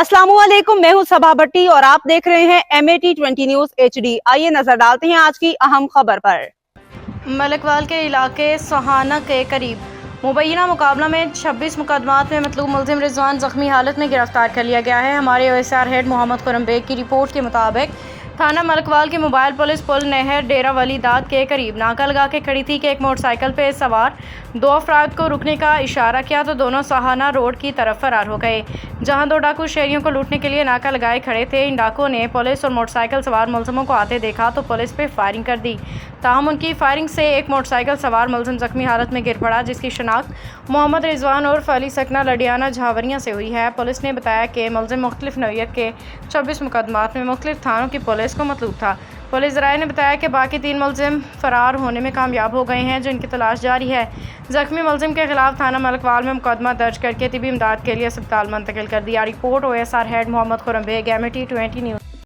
अस्सलामुअलैकुम, मैं हूं सबा भट्टी और आप देख रहे हैं MAT20 न्यूज HD। आइए नजर डालते हैं आज की अहम खबर पर। मलकवाल के इलाके सोहाना के करीब मुबैना मुकाबला में 26 मुकदमात में मतलूब मुलजिम रिजवान जख्मी हालत में गिरफ्तार कर लिया गया है। हमारे OSR हेड मोहम्मद खुरम बेग की रिपोर्ट के मुताबिक थाना मलकवाल की मोबाइल पुलिस पुल नहर डेरा वली दाद के करीब नाका लगा के खड़ी थी कि एक मोटरसाइकिल पर सवार दो अफराद को रुकने का इशारा किया तो दोनों सोहाना रोड की तरफ फरार हो गए। जहां दो डाकू शहरियों को लूटने के लिए नाका लगाए खड़े थे। इन डाकुओं ने पुलिस और मोटरसाइकिल सवार मुलजिमों को आते देखा तो पुलिस पे फायरिंग कर दी। ताहम उनकी फायरिंग से एक मोटरसाइकिल सवार मुलजिम जख्मी हालत में गिर पड़ा, जिसकी शनाख्त मोहम्मद रिजवान और अली सकना लडियाना झावरियाँ से हुई है। पुलिस ने बताया कि मुलजिम मुख्तलिफ नौइयत के 26 मुकदमात में मुख्तलिफ थानों की पुलिस को मतलूब था। पुलिस ज़राए ने बताया कि बाकी 3 मुलजिम फरार होने में कामयाब हो गए हैं, जो इनकी तलाश जारी है। जख्मी मुलजिम के खिलाफ थाना मलकवाल में मुकदमा दर्ज करके तिबी इमदाद के लिए अस्पताल मुंतकिल कर दिया। Report OSR head Mohammad Khurram Baig, MAT20 news.